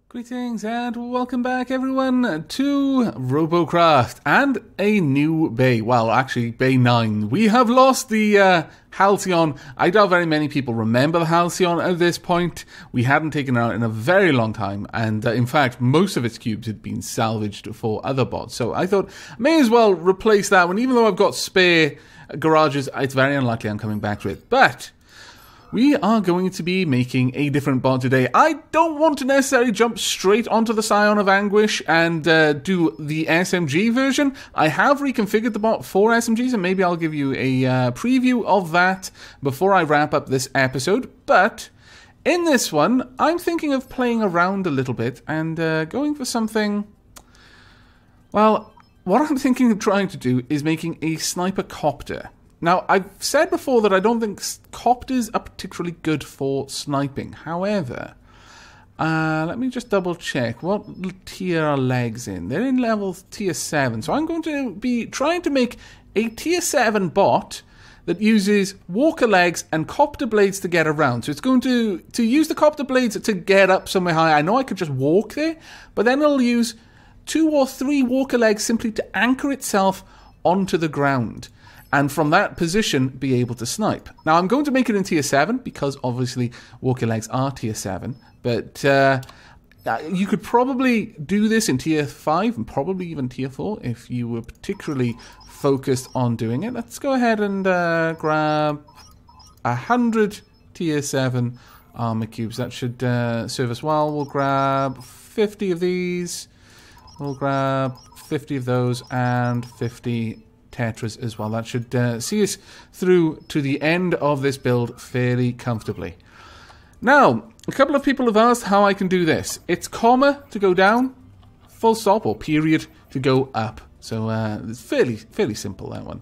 Greetings and welcome back everyone to Robocraft and a new bay. Well, actually bay 9. We have lost the Halcyon. I doubt very many people remember the Halcyon at this point. We hadn't taken it out in a very long time, and in fact most of its cubes had been salvaged for other bots. So I thought may as well replace that one, even though I've got spare garages. It's very unlikely I'm coming back to it, but we are going to be making a different bot today. I don't want to necessarily jump straight onto the Scion of Anguish and do the SMG version. I have reconfigured the bot for SMGs, and maybe I'll give you a preview of that before I wrap up this episode. But in this one, I'm thinking of playing around a little bit and going for something. Well, what I'm thinking of trying to do is making a sniper copter. Now, I've said before that I don't think copters are particularly good for sniping. However, let me just double check. What tier are legs in? They're in level tier 7. So I'm going to be trying to make a tier 7 bot that uses walker legs and copter blades to get around. So it's going to use the copter blades to get up somewhere high. I know I could just walk there, but then it'll use 2 or 3 walker legs simply to anchor itself onto the ground, and from that position be able to snipe. Now I'm going to make it in tier 7 because obviously walker legs are tier 7, but you could probably do this in tier 5 and probably even tier 4 if you were particularly focused on doing it. Let's go ahead and grab 100 tier 7 armor cubes. That should serve us well. We'll grab 50 of these. We'll grab 50 of those and 50 Tetras as well. That should see us through to the end of this build fairly comfortably. Now, a couple of people have asked how I can do this. It's comma to go down, full stop or period to go up. So it's fairly simple, that one.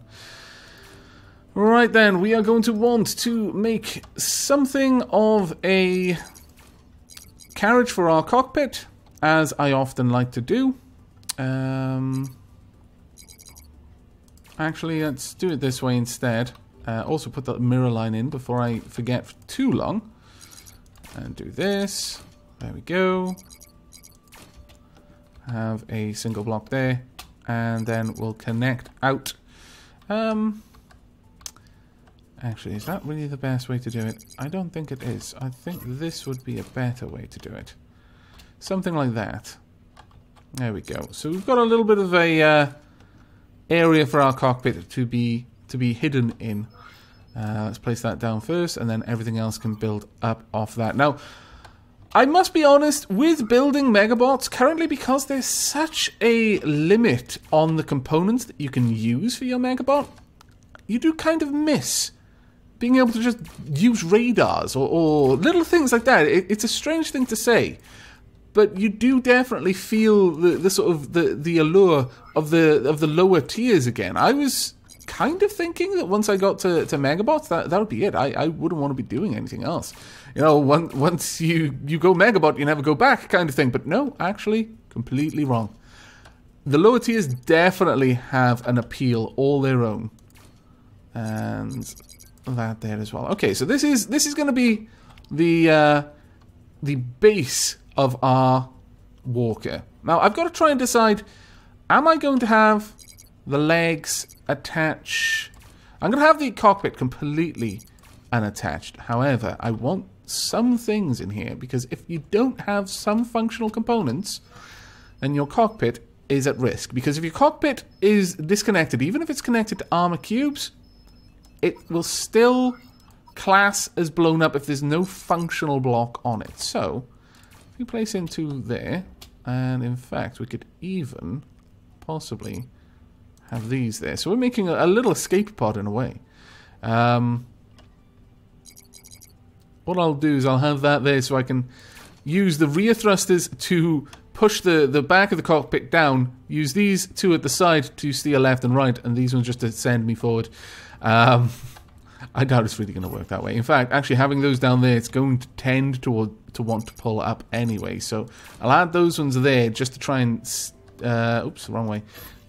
Right then, we are going to want to make something of a carriage for our cockpit, as I often like to do. Actually, let's do it this way instead. Also put that mirror line in before I forget for too long. And do this. There we go. Have a single block there. And then we'll connect out. Actually, is that really the best way to do it? I don't think it is. I think this would be a better way to do it. Something like that. There we go. So we've got a little bit of a area for our cockpit to be hidden in. Let's place that down first, and then everything else can build up off that. Now, I must be honest, with building megabots, currently because there's such a limit on the components that you can use for your megabot, you do kind of miss being able to just use radars or little things like that. It's a strange thing to say, but you do definitely feel the sort of the allure of the lower tiers again. I was kind of thinking that once I got to megabots, that would be it. I wouldn't want to be doing anything else. You know, once you go megabot, you never go back kind of thing. But no, actually, completely wrong. The lower tiers definitely have an appeal all their own, and that there as well. Okay, so this is going to be the base of our walker. Now, I've got to try and decide, am I going to have the legs attach? I'm going to have the cockpit completely unattached. However, I want some things in here, because if you don't have some functional components, then your cockpit is at risk. Because if your cockpit is disconnected, even if it's connected to armor cubes, it will still class as blown up if there's no functional block on it. So we place into there, and in fact we could even possibly have these there. So we're making a little escape pod in a way. What I'll do is I'll have that there so I can use the rear thrusters to push the back of the cockpit down, use these two at the side to steer left and right, and these ones just to send me forward. I doubt it's really going to work that way. In fact, actually having those down there, it's going to tend to want to pull up anyway. So I'll add those ones there just to try and, oops, wrong way,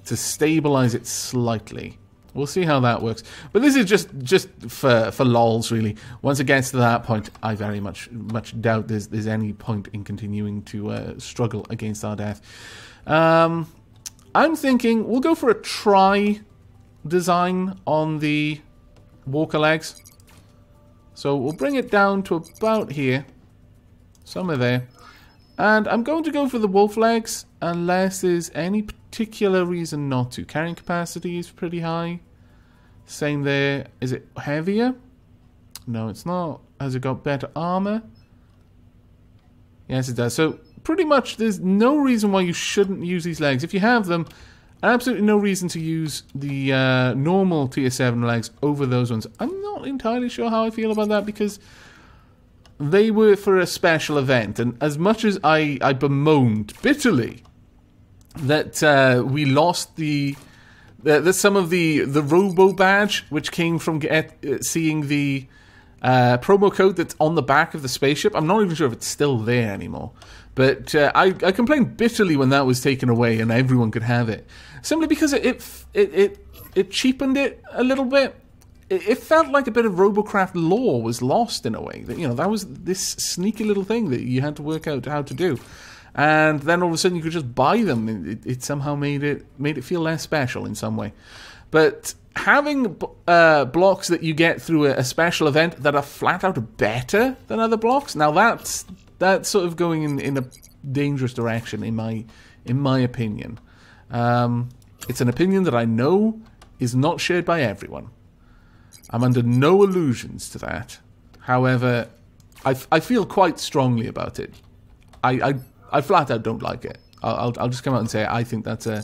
to stabilize it slightly. We'll see how that works. But this is just for lols, really. Once it gets to that point, I very much doubt there's any point in continuing to struggle against our death. I'm thinking we'll go for a try design on the walker legs. So we'll bring it down to about here. Somewhere there. And I'm going to go for the wolf legs unless there's any particular reason not to. Carrying capacity is pretty high. Same there. Is it heavier? No, it's not. Has it got better armor? Yes, it does. So pretty much there's no reason why you shouldn't use these legs. If you have them, absolutely no reason to use the normal tier 7 legs over those ones. I'm not entirely sure how I feel about that because they were for a special event. And as much as I bemoaned bitterly that we lost some of the Robo badge, which came from seeing the promo code that's on the back of the spaceship. I'm not even sure if it's still there anymore. But I complained bitterly when that was taken away and everyone could have it. Simply because it cheapened it a little bit. It felt like a bit of Robocraft lore was lost in a way. That, you know, that was this sneaky little thing that you had to work out how to do. And then all of a sudden you could just buy them. It somehow made it feel less special in some way. But having blocks that you get through a special event that are flat out better than other blocks, now that's sort of going in a dangerous direction in my opinion. It's an opinion that I know is not shared by everyone. I'm under no illusions to that. However, I feel quite strongly about it. I flat out don't like it. I'll just come out and say I think that's a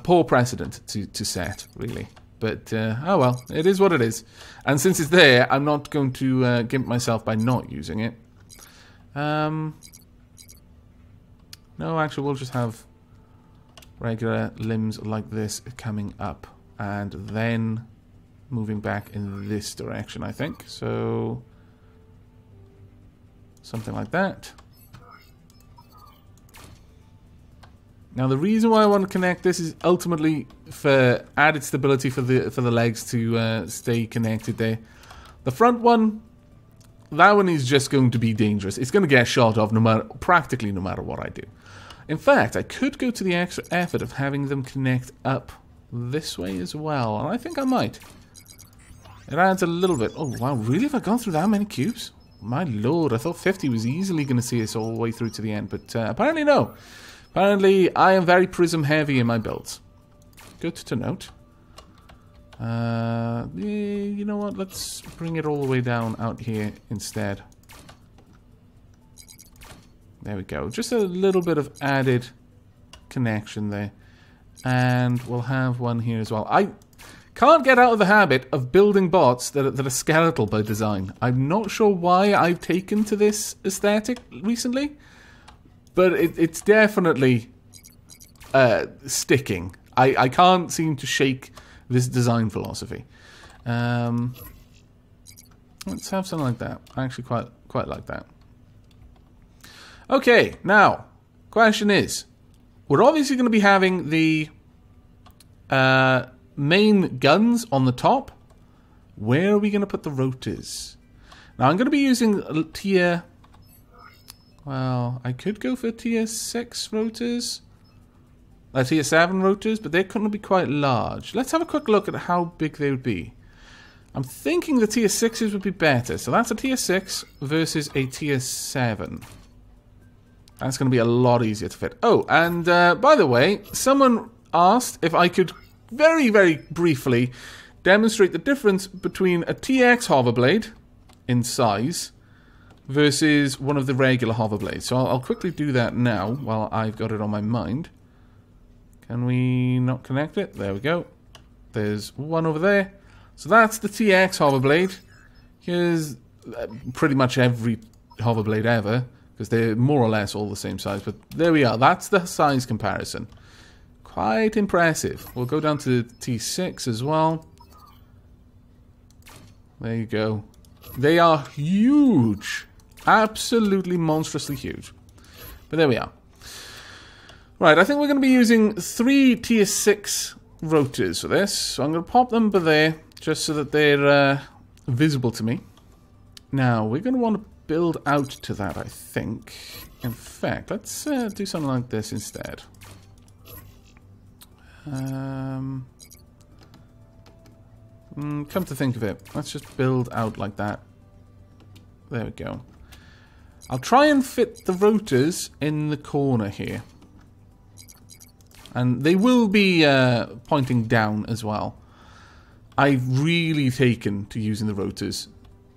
poor precedent to set, really. But, oh well, it is what it is. And since it's there, I'm not going to gimp myself by not using it. No, actually, we'll just have regular limbs like this coming up. And then moving back in this direction, I think. So, something like that. Now, the reason why I want to connect this is ultimately for added stability for the legs to stay connected there. The front one, that one is just going to be dangerous. It's going to get shot off practically no matter what I do. In fact, I could go to the extra effort of having them connect up this way as well, and I think I might. It adds a little bit. Oh, wow, really? Have I gone through that many cubes? My lord, I thought 50 was easily going to see us all the way through to the end, but apparently no. Apparently, I am very prism heavy in my builds. Good to note. You know what? Let's bring it all the way down out here instead. There we go. Just a little bit of added connection there. And we'll have one here as well. I can't get out of the habit of building bots that are skeletal by design. I'm not sure why I've taken to this aesthetic recently. But it's definitely sticking. I can't seem to shake this design philosophy. Let's have something like that. I actually quite like that. Okay, now, question is, we're obviously going to be having the main guns on the top. Where are we going to put the rotors? Now, I'm going to be using tier... Well, I could go for tier 6 rotors. Tier 7 rotors, but they're going to be quite large. Let's have a quick look at how big they would be. I'm thinking the tier 6s would be better. So that's a tier 6 versus a tier 7. That's going to be a lot easier to fit. Oh, and by the way, someone asked if I could very, very briefly demonstrate the difference between a TX hoverblade in size versus one of the regular hoverblades. So I'll quickly do that now while I've got it on my mind. Can we not connect it? There we go. There's one over there. So that's the TX hoverblade. Here's pretty much every hoverblade ever, because they're more or less all the same size. But there we are. That's the size comparison. Quite impressive. We'll go down to T6 as well. There you go. They are huge. Absolutely monstrously huge. But there we are. Right, I think we're going to be using 3 tier 6 rotors for this, so I'm going to pop them there just so that they're visible to me. Now, we're going to want to build out to that, I think. In fact, let's do something like this instead. Come to think of it, let's just build out like that. There we go. I'll try and fit the rotors in the corner here. And they will be pointing down as well. I've really taken to using the rotors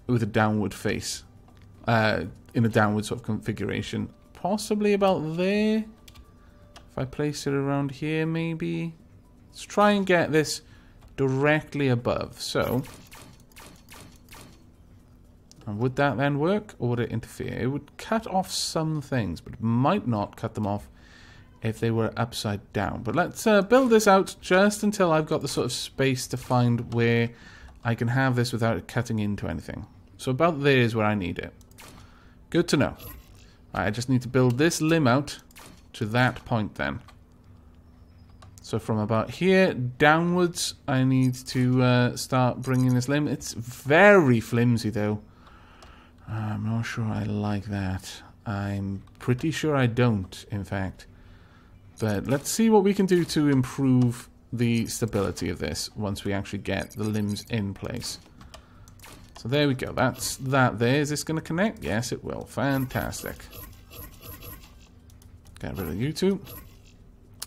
with a downward face. In a downward sort of configuration. Possibly about there. If I place it around here, maybe. Let's try and get this directly above. So, and would that then work, or would it interfere? It would cut off some things, but it might not cut them off if they were upside down. But let's build this out just until I've got the sort of space to find where I can have this without it cutting into anything. So about there is where I need it. Good to know. I just need to build this limb out to that point then. So from about here downwards, I need to start bringing this limb. It's very flimsy though. I'm not sure I like that. I'm pretty sure I don't, in fact. But let's see what we can do to improve the stability of this once we actually get the limbs in place. So there we go. That's that there. Is this going to connect? Yes, it will. Fantastic. Get rid of you two.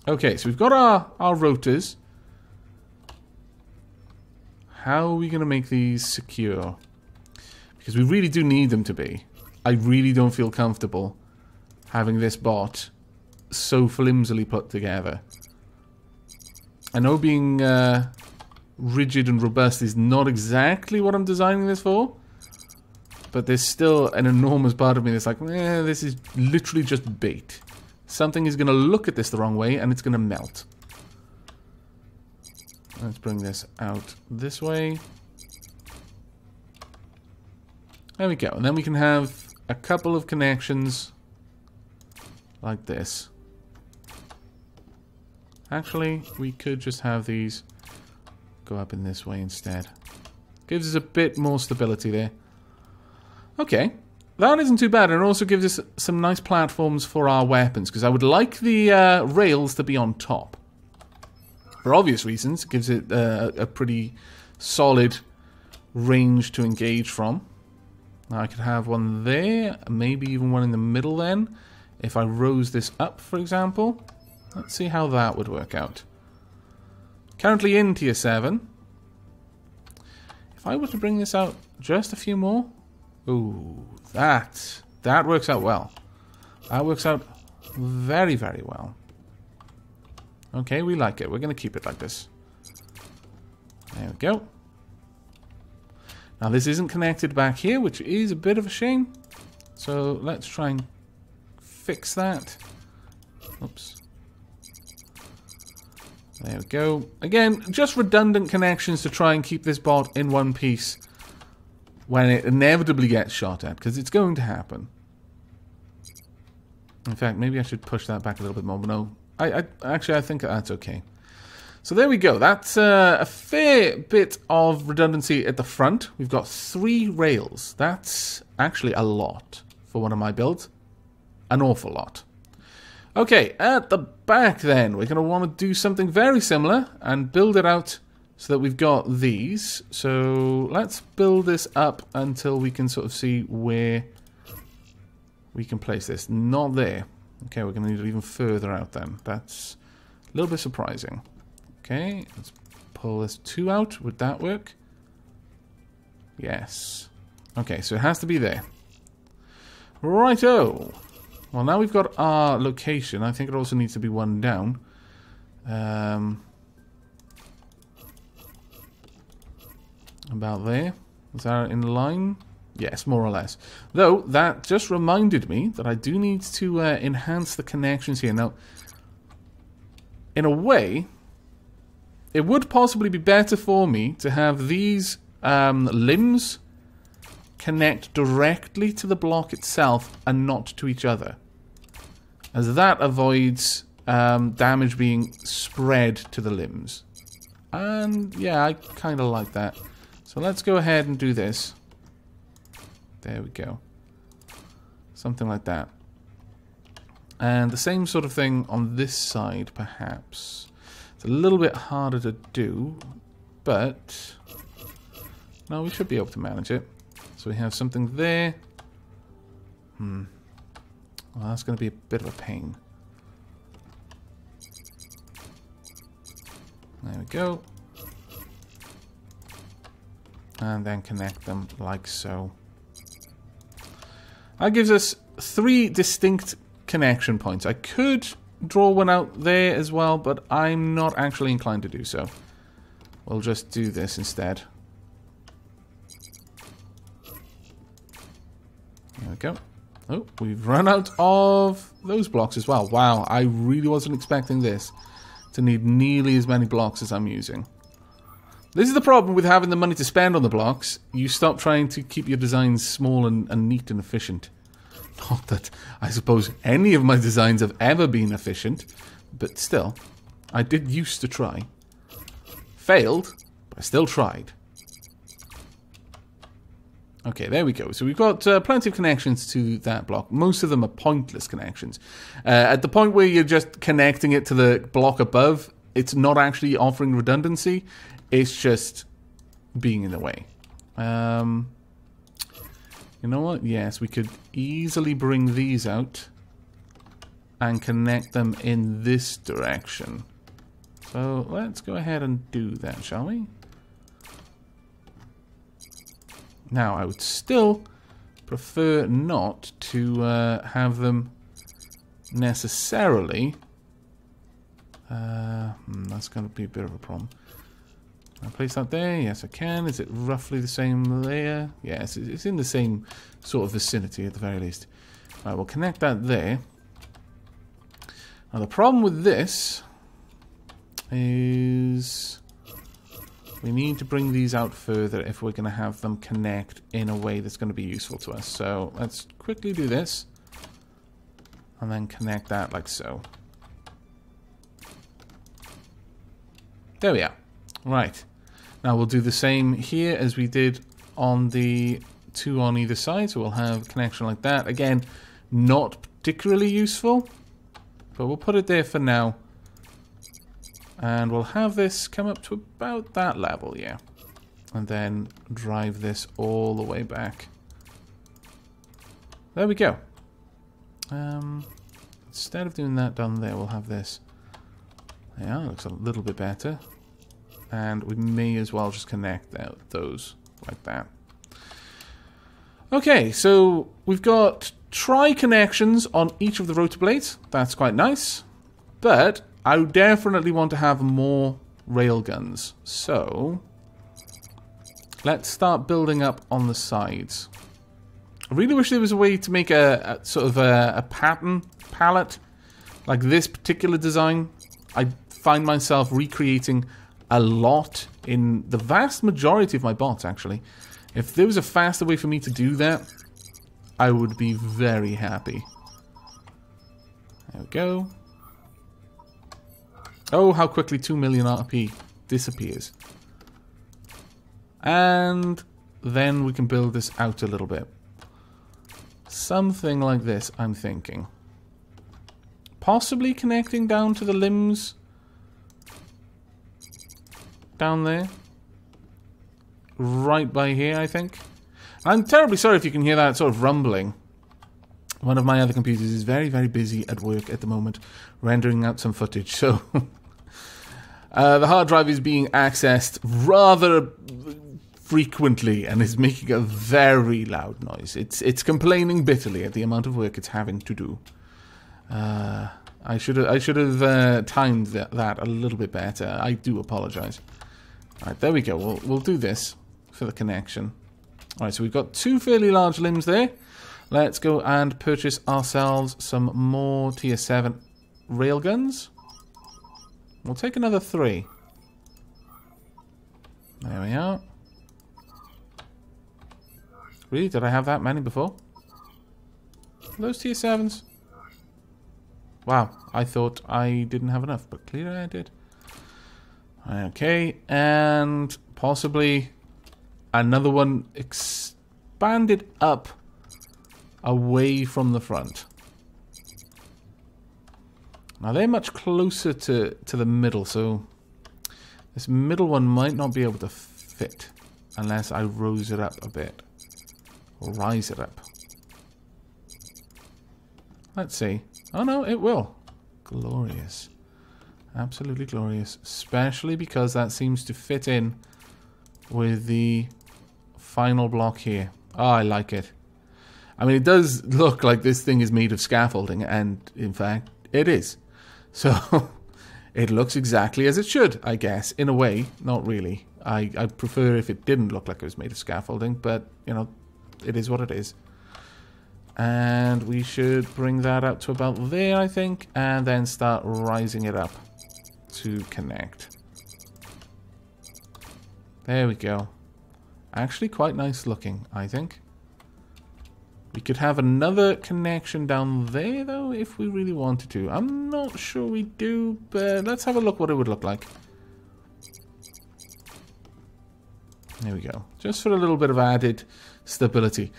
Okay, so we've got our rotors. How are we going to make these secure? Because we really do need them to be. I really don't feel comfortable having this bot so flimsily put together. I know being rigid and robust is not exactly what I'm designing this for, but there's still an enormous part of me that's like, this is literally just bait. Something is going to look at this the wrong way and it's going to melt. Let's bring this out this way. There we go. And then we can have a couple of connections like this. Actually, we could just have these go up in this way instead. Gives us a bit more stability there. Okay. That isn't too bad, and it also gives us some nice platforms for our weapons, because I would like the rails to be on top. For obvious reasons, it gives it a pretty solid range to engage from. Now I could have one there, maybe even one in the middle then, if I rose this up, for example. Let's see how that would work out. Currently in tier 7. If I were to bring this out just a few more... Ooh, that works out well. That works out very, very well. Okay, we like it. We're going to keep it like this. There we go. Now this isn't connected back here, which is a bit of a shame. So let's try and fix that. Oops. There we go. Again, just redundant connections to try and keep this bot in one piece when it inevitably gets shot at, because it's going to happen. In fact, maybe I should push that back a little bit more, but no. Actually, I think that's okay. So there we go. That's a fair bit of redundancy at the front. We've got 3 rails. That's actually a lot for one of my builds. An awful lot. Okay, at the back then, we're going to want to do something very similar and build it out so that we've got these. So let's build this up until we can sort of see where we can place this. Not there. Okay, we're going to need it even further out then. That's a little bit surprising. Okay, let's pull this 2 out. Would that work? Yes. Okay, so it has to be there. Righto. Well, now we've got our location. I think it also needs to be 1 down. About there. Is that in line? Yes, more or less. Though, that just reminded me that I do need to enhance the connections here. Now, in a way, it would possibly be better for me to have these limbs connect directly to the block itself and not to each other, as that avoids damage being spread to the limbs. And yeah, I kind of like that. So let's go ahead and do this. There we go. Something like that. And the same sort of thing on this side, perhaps. It's a little bit harder to do, but no, we should be able to manage it. So we have something there. Well, that's going to be a bit of a pain. There we go. And then connect them like so. That gives us 3 distinct connection points. I could draw one out there as well, but I'm not actually inclined to do so. We'll just do this instead. There we go. Oh, we've run out of those blocks as well. Wow, I really wasn't expecting this to need nearly as many blocks as I'm using. This is the problem with having the money to spend on the blocks. You stop trying to keep your designs small and neat and efficient. Not that I suppose any of my designs have ever been efficient, but still, I did used to try. Failed, but I still tried. Okay, there we go. So we've got plenty of connections to that block. Most of them are pointless connections. At the point where you're just connecting it to the block above, it's not actually offering redundancy. It's just being in the way. You know what? Yes, we could easily bring these out and connect them in this direction. So let's go ahead and do that, shall we? Now, I would still prefer not to have them necessarily. That's going to be a bit of a problem. Can I place that there? Yes, I can. Is it roughly the same layer? Yes, it's in the same sort of vicinity at the very least. Right, we'll connect that there. Now, the problem with this is we need to bring these out further if we're going to have them connect in a way that's going to be useful to us. So let's quickly do this and then connect that like so. There we are. Right. Now we'll do the same here as we did on the 2 on either side. So we'll have a connection like that. Again, not particularly useful, but we'll put it there for now. And we'll have this come up to about that level, yeah. And then drive this all the way back. There we go. Instead of doing that down there, we'll have this. Yeah, looks a little bit better. And we may as well just connect those like that. Okay, so we've got tri-connections on each of the rotor blades. That's quite nice. But I definitely want to have more railguns. So let's start building up on the sides. I really wish there was a way to make a sort of a pattern palette like this particular design. I find myself recreating a lot in the vast majority of my bots, actually. If there was a faster way for me to do that, I would be very happy. There we go. Oh, how quickly 2 million RP disappears. And then we can build this out a little bit. Something like this, I'm thinking. Possibly connecting down to the limbs. Down there. Right by here, I think. I'm terribly sorry if you can hear that sort of rumbling. One of my other computers is very, very busy at work at the moment, rendering out some footage, so... the hard drive is being accessed rather frequently and is making a very loud noise. It's complaining bitterly at the amount of work it's having to do. I should have timed that a little bit better. I do apologize. All right, there we go. We'll do this for the connection. All right, so we've got 2 fairly large limbs there. Let's go and purchase ourselves some more tier 7 railguns. We'll take another 3. There we are. Really? Did I have that many before? Those tier 7s? Wow, I thought I didn't have enough, but clearly I did. Okay, and possibly another one expanded up away from the front. Now they're much closer to the middle, so this middle one might not be able to fit unless I rose it up a bit. Or rise it up. Let's see. Oh no, it will. Glorious. Absolutely glorious. Especially because that seems to fit in with the final block here. Oh, I like it. I mean, it does look like this thing is made of scaffolding, and in fact, it is. So, it looks exactly as it should, I guess, in a way. Not really. I prefer if it didn't look like it was made of scaffolding, but, you know, it is what it is. And we should bring that up to about there, I think, and then start rising it up to connect. There we go. Actually quite nice looking, I think. We could have another connection down there, though, if we really wanted to. I'm not sure we do, but let's have a look what it would look like. There we go. Just for a little bit of added stability.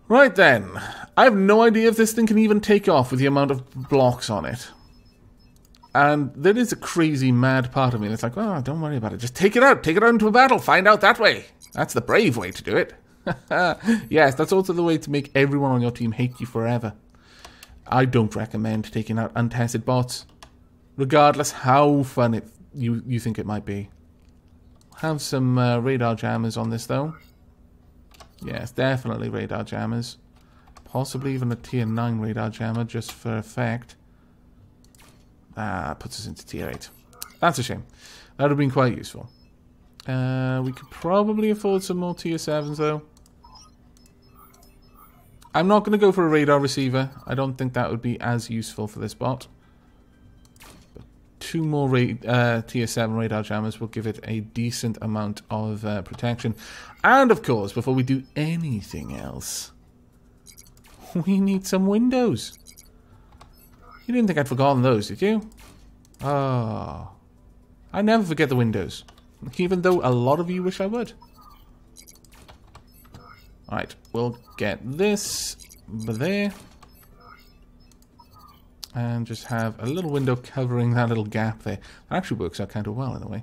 Right then. I have no idea if this thing can even take off with the amount of blocks on it. And there is a crazy, mad part of me that's like, oh, don't worry about it. Just take it out. Take it out into a battle. Find out that way. That's the brave way to do it. Yes, that's also the way to make everyone on your team hate you forever. I don't recommend taking out untested bots, regardless how fun you think it might be. Have some radar jammers on this, though. Yes, definitely radar jammers. Possibly even a tier 9 radar jammer, just for effect. Puts us into tier 8. That's a shame. That would have been quite useful. We could probably afford some more tier 7s, though. I'm not going to go for a radar receiver. I don't think that would be as useful for this bot. But 2 more tier 7 radar jammers will give it a decent amount of protection. And, of course, before we do anything else, we need some windows. You didn't think I'd forgotten those, did you? Oh. I never forget the windows. Even though a lot of you wish I would. Alright, we'll get this there. And just have a little window covering that little gap there. That actually works out kind of well in a way.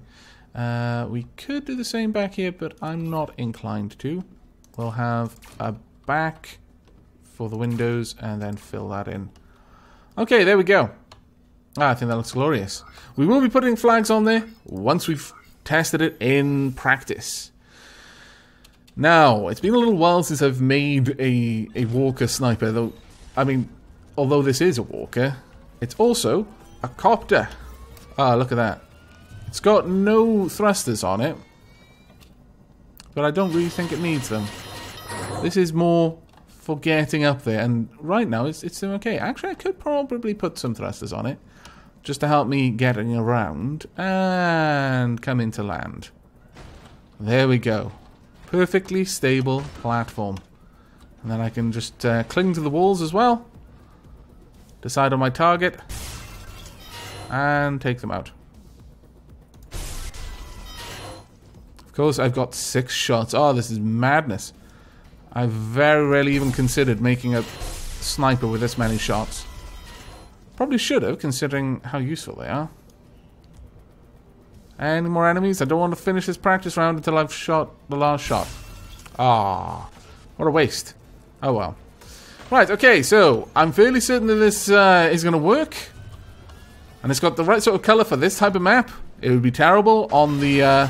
We could do the same back here, but I'm not inclined to. We'll have a back for the windows and then fill that in. Okay, there we go. I think that looks glorious. We will be putting flags on there once we've tested it in practice. Now, it's been a little while since I've made a walker sniper, though. I mean, although this is a walker, it's also a copter. Ah, look at that. It's got no thrusters on it, but I don't really think it needs them. This is more for getting up there, and right now it's doing okay. Actually, I could probably put some thrusters on it, just to help me getting around and come into land. There we go. Perfectly stable platform. And then I can just cling to the walls as well. Decide on my target. And take them out. Of course, I've got 6 shots. Oh, this is madness. I've very rarely even considered making a sniper with this many shots. Probably should have, considering how useful they are. Any more enemies? I don't want to finish this practice round until I've shot the last shot. Ah, what a waste. Oh well. Right, okay, so I'm fairly certain that this is going to work. And it's got the right sort of colour for this type of map. It would be terrible on the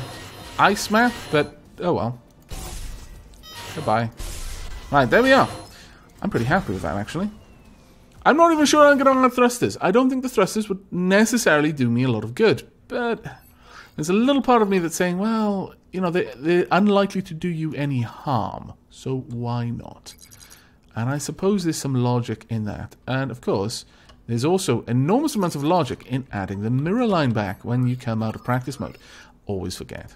ice map, but oh well. Goodbye. Right, there we are. I'm pretty happy with that, actually. I'm not even sure I'm going to have thrusters. I don't think the thrusters would necessarily do me a lot of good. But there's a little part of me that's saying, well, you know, they're unlikely to do you any harm. So why not? And I suppose there's some logic in that. And, of course, there's also enormous amounts of logic in adding the mirror line back when you come out of practice mode. Always forget.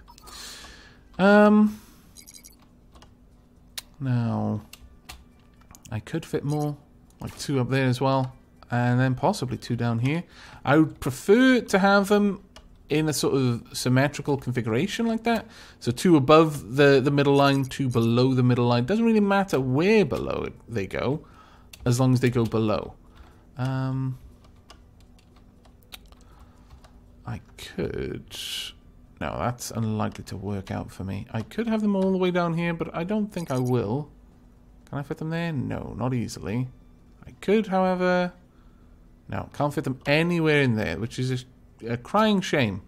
Now, I could fit more. Like 2 up there as well. And then possibly 2 down here. I would prefer to have them in a sort of symmetrical configuration like that. So 2 above the middle line, 2 below the middle line. Doesn't really matter where below they go, as long as they go below. I could... No, that's unlikely to work out for me. I could have them all the way down here, but I don't think I will. Can I fit them there? No, not easily. I could, however... No, can't fit them anywhere in there, which is a crying shame.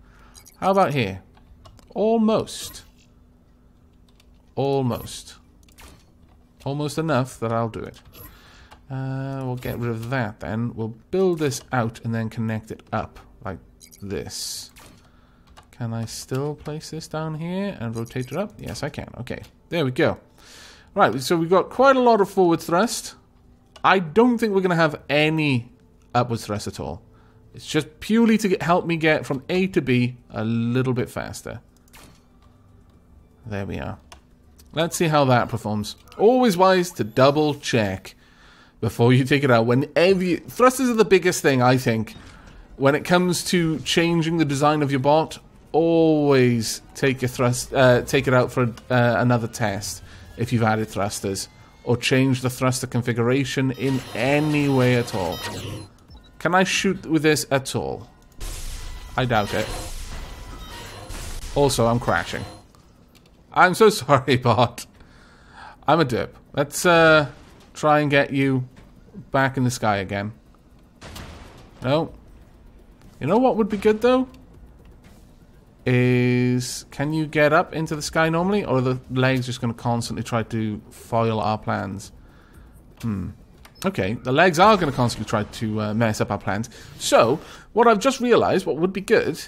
How about here? Almost. Almost. Almost enough that I'll do it. We'll get rid of that then. We'll build this out and then connect it up like this. Can I still place this down here and rotate it up? Yes, I can. Okay, there we go. Right, so we've got quite a lot of forward thrust. I don't think we're going to have any upwards thrust at all. It's just purely to help me get from A to B a little bit faster. There we are. Let's see how that performs. Always wise to double check before you take it out. Thrusters are the biggest thing, I think, when it comes to changing the design of your bot. Always take your take it out for another test if you've added thrusters, or change the thruster configuration in any way at all. Can I shoot with this at all? I doubt it. Also, I'm crashing. I'm so sorry, bot. I'm a derp. Let's try and get you back in the sky again. No. You know what would be good, though? Is... Can you get up into the sky normally? Or are the legs just going to constantly try to foil our plans? Okay, the legs are going to constantly try to mess up our plans. So, what I've just realised, what would be good...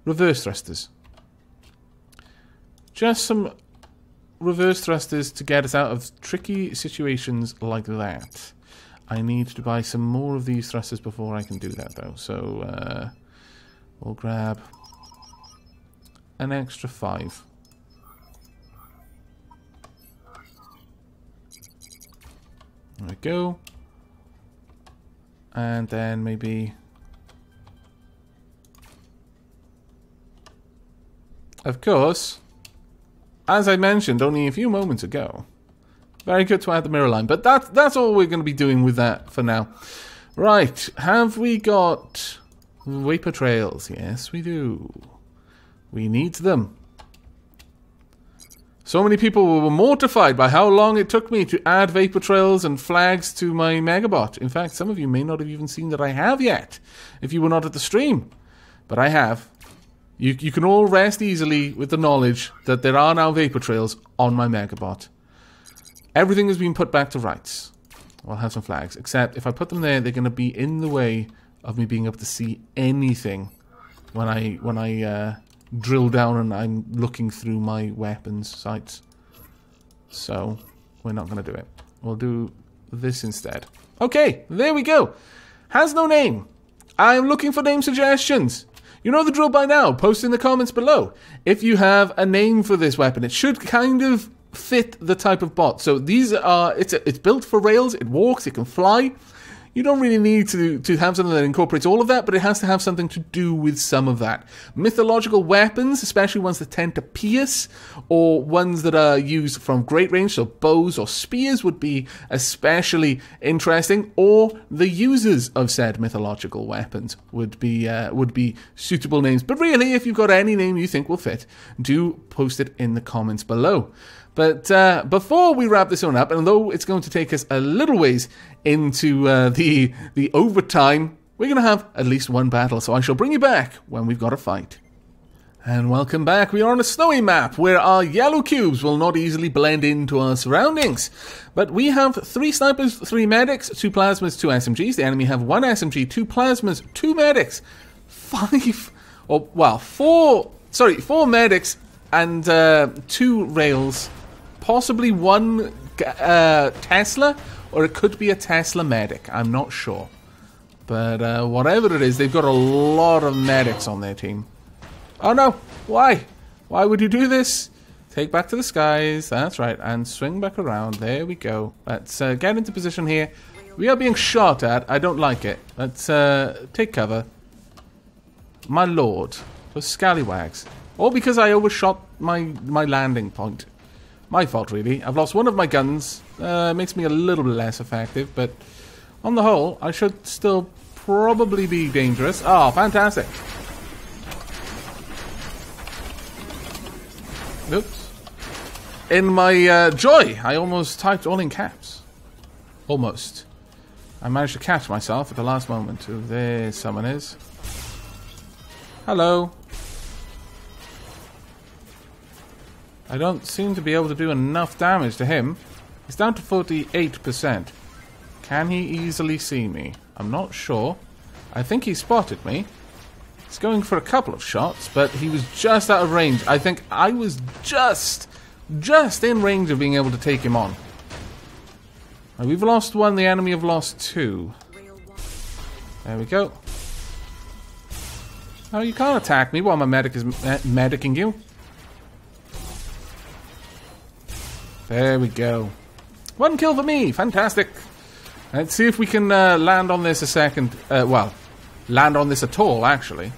Reverse thrusters. Just some reverse thrusters to get us out of tricky situations like that. I need to buy some more of these thrusters before I can do that, though. So, we'll grab an extra 5. There we go. And then maybe... Of course, as I mentioned only a few moments ago, very good to add the mirror line, but that's all we're going to be doing with that for now. Right, have we got vapor trails? Yes, we do. We need them. So many people were mortified by how long it took me to add vapor trails and flags to my Megabot. In fact, some of you may not have even seen that I have yet, if you were not at the stream. But I have. You can all rest easily with the knowledge that there are now vapor trails on my Megabot. Everything has been put back to rights. I'll have some flags, except if I put them there, they're going to be in the way of me being able to see anything when I drill down and I'm looking through my weapons sights. So we're not going to do it. We'll do this instead. Okay, there we go. Has no name. I'm looking for name suggestions. You know the drill by now. Post in the comments below. If you have a name for this weapon, it should kind of fit the type of bot. So these are, it's built for rails, it walks, it can fly. You don't really need to have something that incorporates all of that, but it has to have something to do with some of that. Mythological weapons, especially ones that tend to pierce, or ones that are used from great range, so bows or spears would be especially interesting, or the users of said mythological weapons would be suitable names. But really, if you've got any name you think will fit, do post it in the comments below. But before we wrap this one up, and though it's going to take us a little ways into the overtime, we're going to have at least one battle, so I shall bring you back when we've got a fight. And welcome back. We are on a snowy map where our yellow cubes will not easily blend into our surroundings. But we have 3 snipers, 3 medics, 2 plasmas, 2 SMGs. The enemy have 1 SMG, 2 plasmas, 2 medics, 4 medics, and 2 rails. Possibly 1 Tesla, or it could be a Tesla medic. I'm not sure. But whatever it is, they've got a lot of medics on their team. Oh no! Why? Why would you do this? Take back to the skies. That's right. And swing back around. There we go. Let's get into position here. We are being shot at. I don't like it. Let's take cover. My lord. Those scallywags. All because I overshot my landing point. My fault, really. I've lost one of my guns. Makes me a little bit less effective, but on the whole, I should still probably be dangerous. Oh, fantastic. Oops. In my joy, I almost typed all in caps. Almost. I managed to catch myself at the last moment. Oh, there someone is. Hello. I don't seem to be able to do enough damage to him. He's down to 48%. Can he easily see me? I'm not sure. I think he spotted me. He's going for a couple of shots, but he was just out of range. I think I was just in range of being able to take him on. Right, we've lost one, the enemy have lost two. There we go. Oh, you can't attack me while my medic is medicing you. There we go. One kill for me. Fantastic. Let's see if we can land on this a second. Well, land on this at all, actually.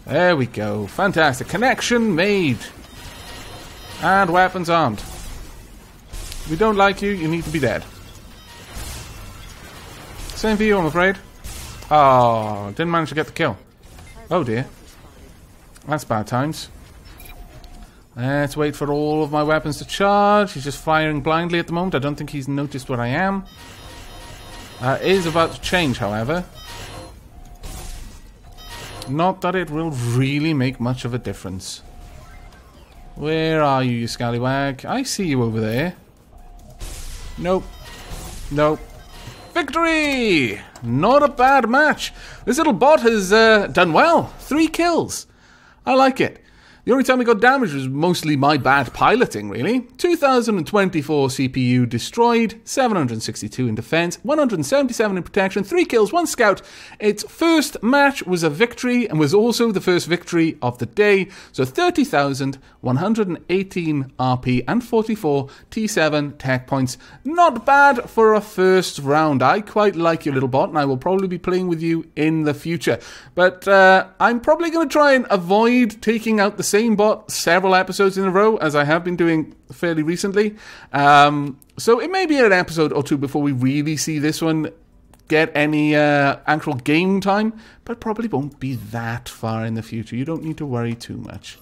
There we go. Fantastic. Connection made. And weapons armed. If we don't like you, you need to be dead. Same for you, I'm afraid. Oh, didn't manage to get the kill. Oh dear. That's bad times. Let's wait for all of my weapons to charge. He's just firing blindly at the moment. I don't think he's noticed where I am. It is about to change, however. Not that it will really make much of a difference. Where are you, you scallywag? I see you over there. Nope. Nope. Victory! Not a bad match. This little bot has done well. 3 kills. I like it. The only time we got damaged was mostly my bad piloting, really. 2024 CPU destroyed, 762 in defense, 177 in protection, 3 kills, 1 scout. Its first match was a victory and was also the first victory of the day. So 30,118 RP and 44 T7 tech points. Not bad for a first round. I quite like your little bot and I will probably be playing with you in the future. But I'm probably going to try and avoid taking out the same bot several episodes in a row, as I have been doing fairly recently. So it may be an episode or two before we really see this one get any actual game time, but probably won't be that far in the future. You don't need to worry too much.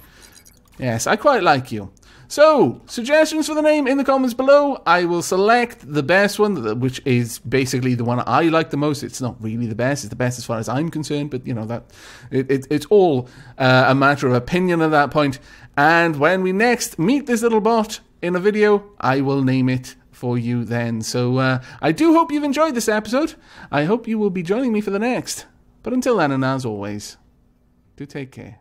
Yes, I quite like you. So, suggestions for the name in the comments below. I will select the best one, which is basically the one I like the most. It's not really the best. It's the best as far as I'm concerned, but you know, that it's all a matter of opinion at that point. And when we next meet this little bot in a video, I will name it for you then. So I do hope you've enjoyed this episode. I hope you will be joining me for the next. But until then, and as always, do take care.